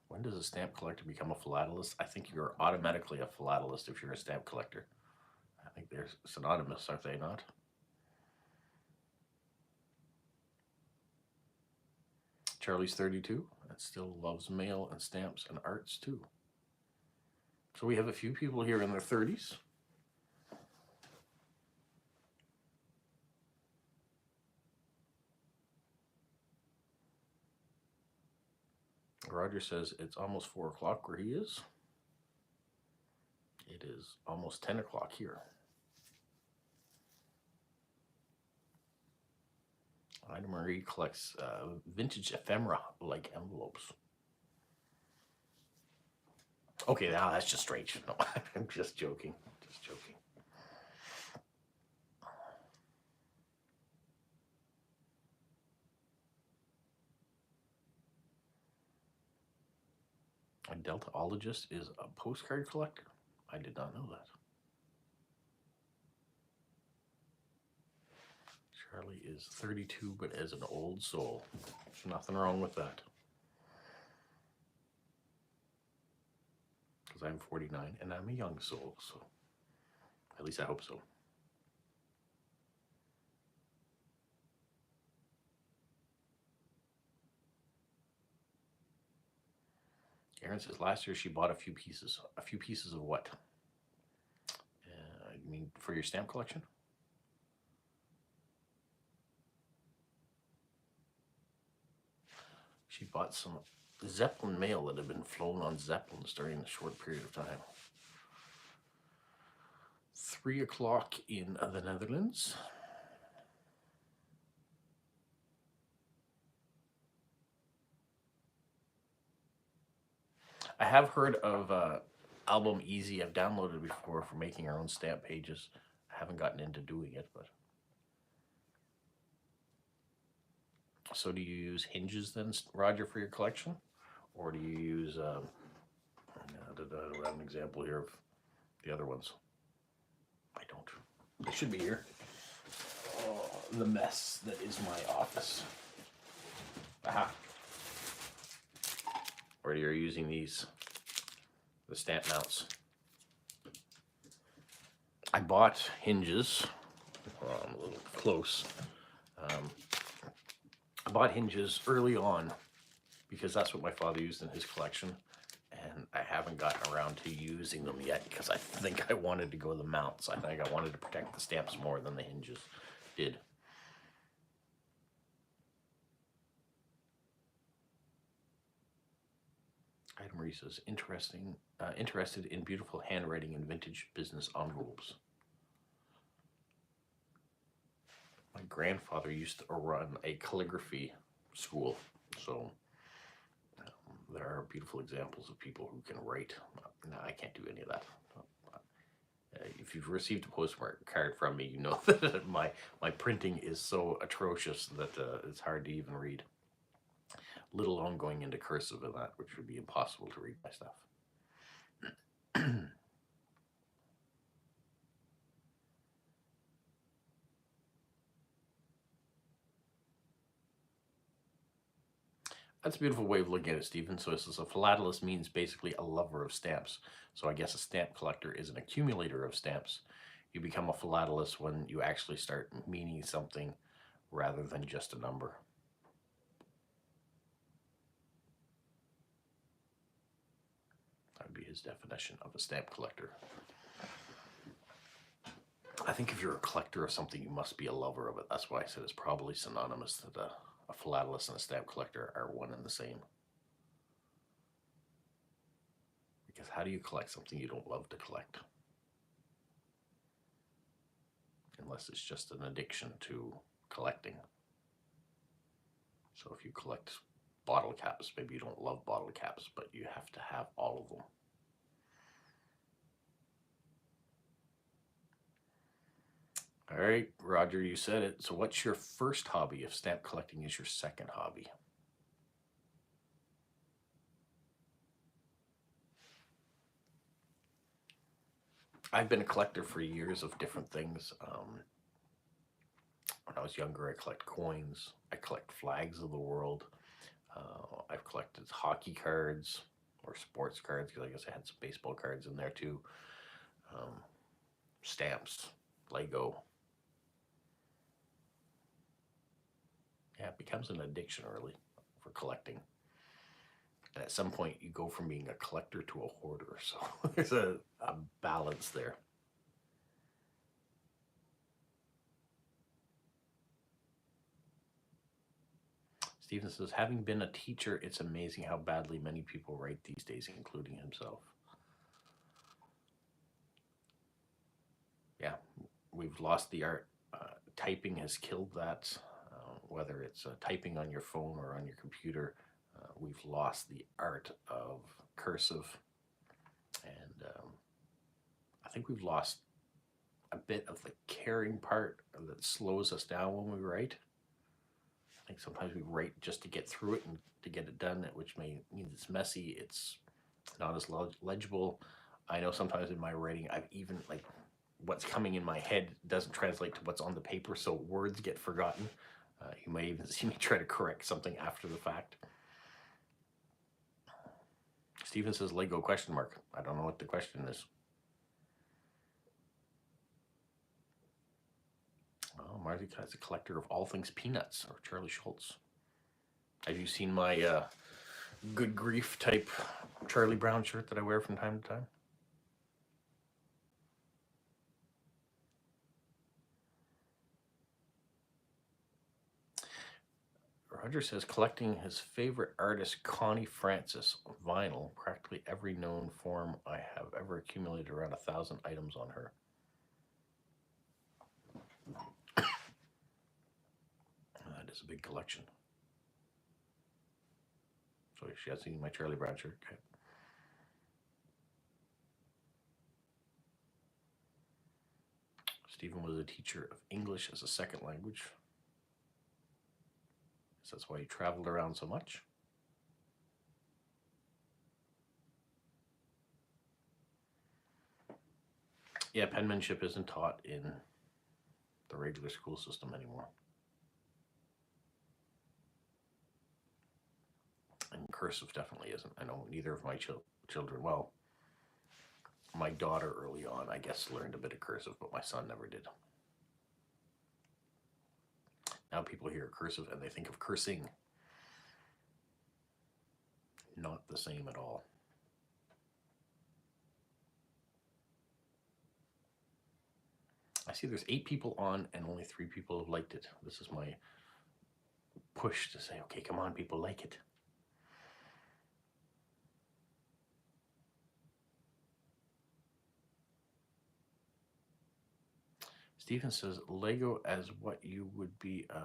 When does a stamp collector become a philatelist? I think you're automatically a philatelist if you're a stamp collector. I think they're synonymous, are they not? Charlie's 32 and still loves mail and stamps and arts too. So we have a few people here in their 30s. Roger says it's almost 4 o'clock where he is. It is almost 10 o'clock here. Ida Marie collects vintage ephemera like envelopes. Okay, now that's just strange. No, I'm just joking. Just joking. A Deltaologist is a postcard collector? I did not know that. Charlie is 32, but as an old soul. There's nothing wrong with that. Because I'm 49 and I'm a young soul, so at least I hope so. Aaron says last year she bought a few pieces. A few pieces of what? You mean for your stamp collection? She bought some Zeppelin mail that had been flown on Zeppelins during a short period of time. 3 o'clock in the Netherlands. I have heard of Album Easy. I've downloaded it before for making our own stamp pages. I haven't gotten into doing it, but. So do you use hinges then, Roger, for your collection? Or do you use, I don't have an example here of the other ones. I don't. It should be here. Oh, the mess that is my office. Aha. Or you're using these, the stamp mounts. I bought hinges. Oh, I'm a little close. I bought hinges early on because that's what my father used in his collection, and I haven't gotten around to using them yet because I think I wanted to go the mounts. I think I wanted to protect the stamps more than the hinges did. Ida Marie says, interested in beautiful handwriting and vintage business envelopes. My grandfather used to run a calligraphy school, so there are beautiful examples of people who can write. No, I can't do any of that. If you've received a postcard from me, you know that my printing is so atrocious that it's hard to even read. Let alone going into cursive in that, which would be impossible to read my stuff. That's a beautiful way of looking at it, Stephen. So this is a philatelist means basically a lover of stamps. So I guess a stamp collector is an accumulator of stamps. You become a philatelist when you actually start meaning something rather than just a number. That would be his definition of a stamp collector. I think if you're a collector of something, you must be a lover of it. That's why I said it's probably synonymous that a philatelist and a stamp collector are one and the same. Because how do you collect something you don't love to collect? Unless it's just an addiction to collecting. So if you collect bottle caps, maybe you don't love bottle caps, but you have to have all of them. All right, Roger, you said it. So what's your first hobby if stamp collecting is your second hobby? I've been a collector for years of different things. When I was younger, I collect coins. I collect flags of the world. I've collected hockey cards or sports cards because I guess I had some baseball cards in there too. Um, Stamps, Lego. Yeah, it becomes an addiction early for collecting. And at some point, you go from being a collector to a hoarder. So there's a balance there. Stephen says, having been a teacher, it's amazing how badly many people write these days, including himself. Yeah, we've lost the art. Typing has killed that. Whether it's typing on your phone or on your computer, we've lost the art of cursive. And I think we've lost a bit of the caring part that slows us down when we write. I think sometimes we write just to get through it and to get it done, which means it's messy, it's not as legible. I know sometimes in my writing, I've even like what's coming in my head doesn't translate to what's on the paper, so words get forgotten. You may even see me try to correct something after the fact. Steven says Lego question mark. I don't know what the question is. Oh, Marty is a collector of all things peanuts, or Charlie Schultz. Have you seen my good grief type Charlie Brown shirt that I wear from time to time? Roger says collecting his favorite artist Connie Francis vinyl. Practically every known form I have ever accumulated, around 1,000 items on her. That is a big collection. So she has seen my Charlie Brown shirt. Okay. Stephen was a teacher of English as a second language. So that's why he traveled around so much. Yeah, penmanship isn't taught in the regular school system anymore. And cursive definitely isn't. I know neither of my children, well, my daughter early on, I guess, learned a bit of cursive, but my son never did. Now people hear cursive and they think of cursing. Not the same at all. I see there's 8 people on and only 3 people have liked it. This is my push to say, okay, come on, people, like it. Stephen says, Lego as what you would be a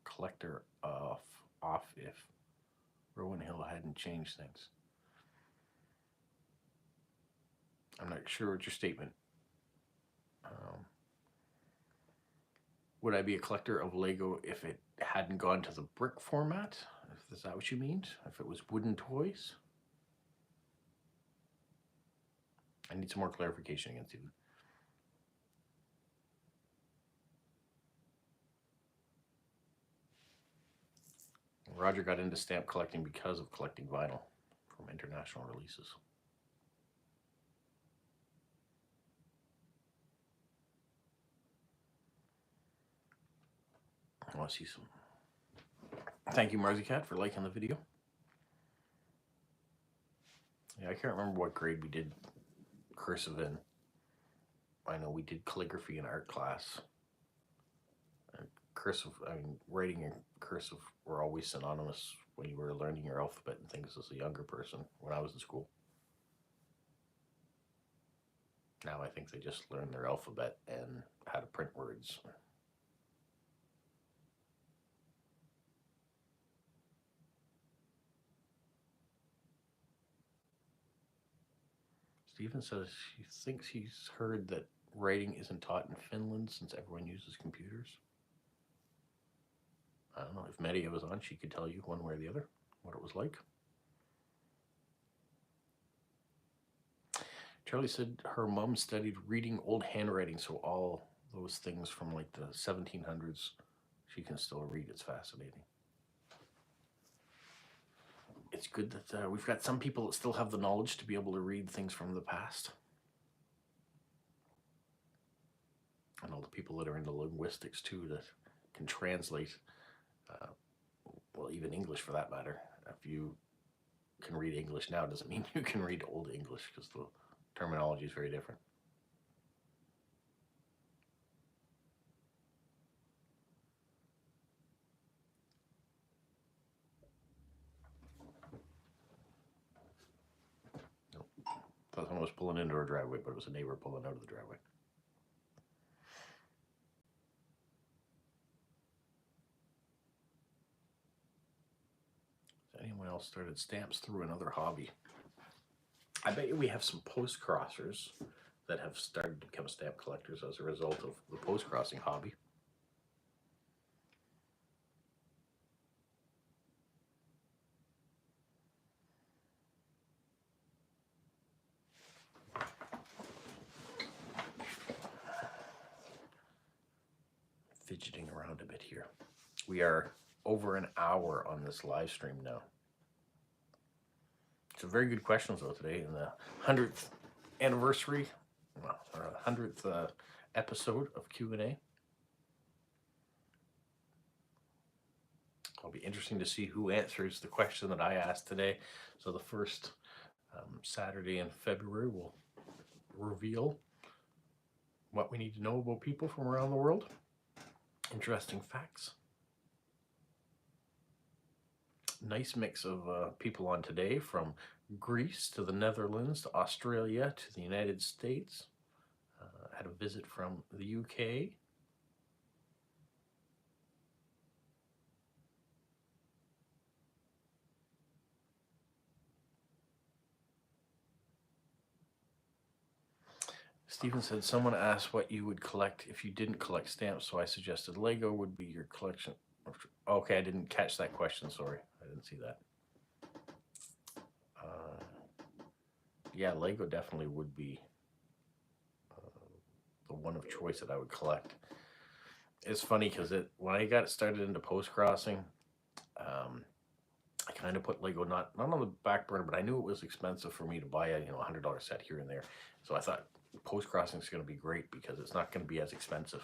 collector off if Rowan Hill hadn't changed things. I'm not sure what your statement. Would I be a collector of Lego if it hadn't gone to the brick format? Is that what you mean? If it was wooden toys? I need some more clarification again, Stephen. Roger got into stamp collecting because of collecting vinyl from international releases. I want to see some. Thank you, Marzi Cat, for liking the video. Yeah, I can't remember what grade we did cursive in. I know we did calligraphy in art class. And cursive, I mean, writing and cursive were always synonymous when you were learning your alphabet and things as a younger person when I was in school. Now I think they just learn their alphabet and how to print words. Stephen says he thinks he's heard that writing isn't taught in Finland since everyone uses computers? I don't know. If Media was on, she could tell you one way or the other what it was like. Charlie said her mom studied reading old handwriting, so all those things from like the 1700s, she can still read. It's fascinating. It's good that we've got some people that still have the knowledge to be able to read things from the past. And all the people that are into linguistics too that can translate, well, even English for that matter. If you can read English now, doesn't mean you can read Old English because the terminology is very different. Nope. Thought someone was pulling into our driveway, but it was a neighbor pulling out of the driveway. Has anyone else started stamps through another hobby? I bet you we have some post crossers that have started to become stamp collectors as a result of the post crossing hobby. Fidgeting around a bit here. We are over an hour on this live stream now. Some very good questions though today in the 100th anniversary, well, 100th episode of Q&A. It'll be interesting to see who answers the question that I asked today. So the first Saturday in February will reveal what we need to know about people from around the world. Interesting facts. Nice mix of people on today, from Greece to the Netherlands to Australia to the United States. Had a visit from the UK. Stephen said someone asked what you would collect if you didn't collect stamps, so I suggested Lego would be your collection. Okay, I didn't catch that question, sorry. I didn't see that. Yeah, Lego definitely would be the one of choice that I would collect. It's funny because when I got started into post-crossing, I kind of put Lego not on the back burner, but I knew it was expensive for me to buy a $100 set here and there. So I thought post-crossing is going to be great because it's not going to be as expensive.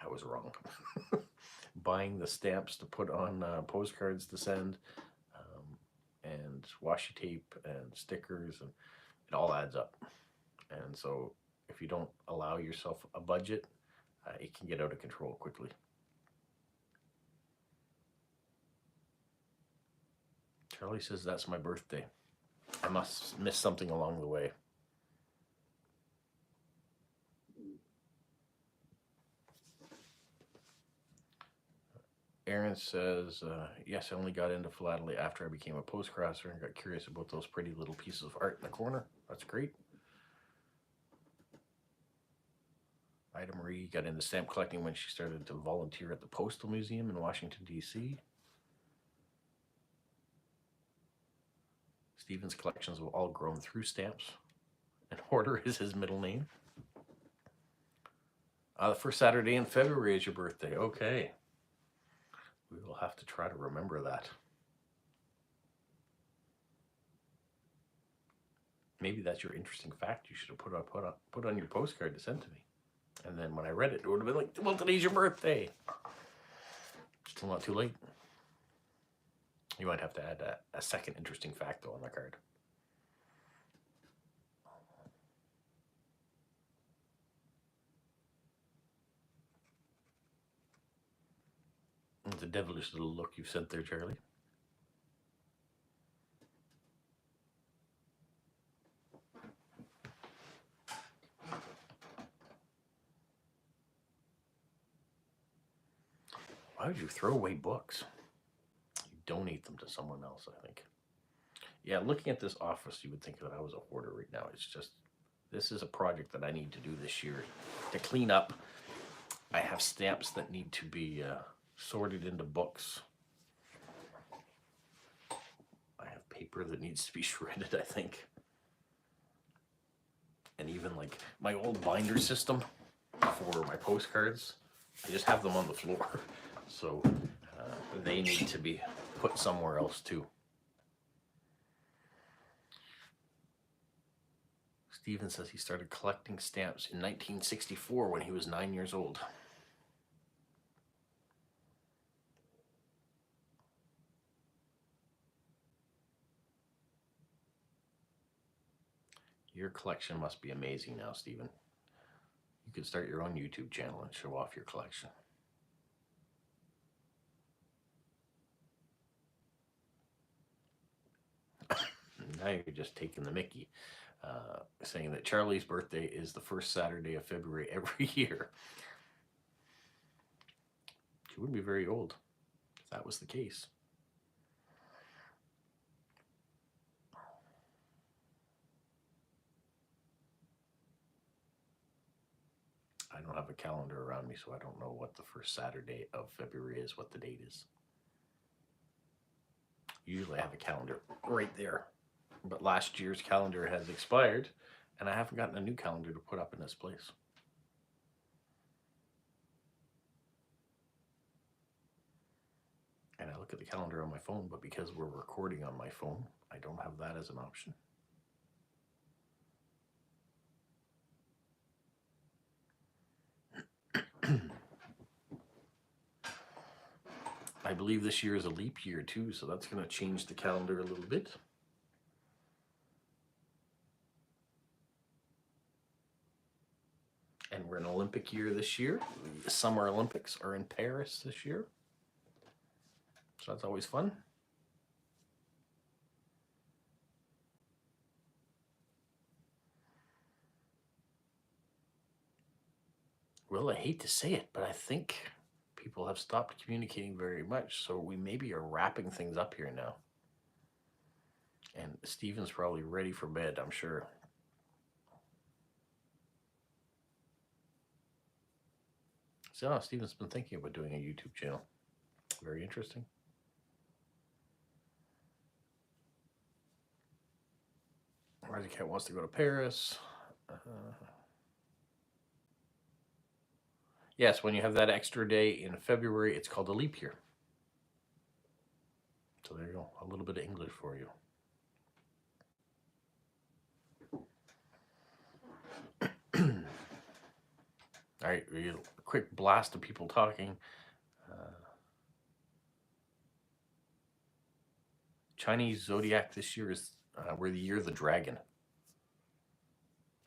I was wrong. Buying the stamps to put on postcards to send, and washi tape and stickers, and it all adds up. And so if you don't allow yourself a budget, it can get out of control quickly. Charlie says that's my birthday. I must miss something along the way. Aaron says, yes, I only got into philately after I became a post-crosser and got curious about those pretty little pieces of art in the corner. That's great. Ida Marie got into stamp collecting when she started to volunteer at the Postal Museum in Washington, D.C. Stephen's collections have all grown through stamps, and Hoarder is his middle name. The first Saturday in February is your birthday. Okay. We will have to try to remember that. Maybe that's your interesting fact you should have put on your postcard to send to me. And then when I read it, it would have been like, well, today's your birthday. Still not too late. You might have to add a second interesting fact, though, on the card. It's a devilish little look you've sent there, Charlie. Why would you throw away books? You donate them to someone else, I think. Yeah, looking at this office, you would think that I was a hoarder right now. It's just This is a project that I need to do this year to clean up. I have stamps that need to be sorted into books. I have paper that needs to be shredded, I think. And even like my old binder system for my postcards, I just have them on the floor. So they need to be put somewhere else too. Steven says he started collecting stamps in 1964 when he was 9 years old. Your collection must be amazing now, Steven. You could start your own YouTube channel and show off your collection. Now you're just taking the mickey, saying that Charlie's birthday is the first Saturday of February every year. She wouldn't be very old if that was the case. I don't have a calendar around me, so I don't know what the first Saturday of February is, what the date is. Usually I have a calendar right there. But last year's calendar has expired, and I haven't gotten a new calendar to put up in this place. And I look at the calendar on my phone, but because we're recording on my phone, I don't have that as an option. I believe this year is a leap year too, so that's going to change the calendar a little bit. And we're in Olympic year this year. The Summer Olympics are in Paris this year. So that's always fun. Well, I hate to say it, but I think people have stopped communicating very much. So we maybe are wrapping things up here now. And Steven's probably ready for bed, I'm sure. So Steven's been thinking about doing a YouTube channel. Very interesting. Rising Cat wants to go to Paris. Yes, when you have that extra day in February, it's called a leap year. So there you go, a little bit of English for you. All right, a quick blast of people talking. Chinese zodiac this year is we're the year of the dragon.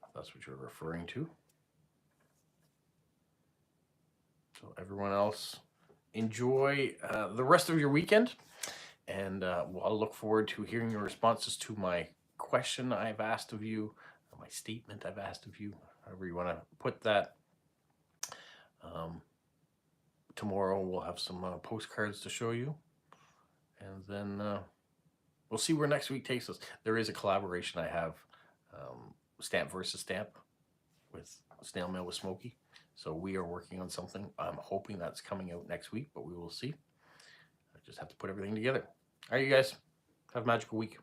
If that's what you're referring to. So everyone else, enjoy the rest of your weekend, and I'll look forward to hearing your responses to my question I've asked of you, or my statement I've asked of you, however you want to put that. Tomorrow we'll have some postcards to show you, and then we'll see where next week takes us. There is a collaboration I have, Stamp versus Stamp, with Snail Mail with Smokey. So we are working on something. I'm hoping that's coming out next week, but we will see. I just have to put everything together. All right, you guys, have a magical week.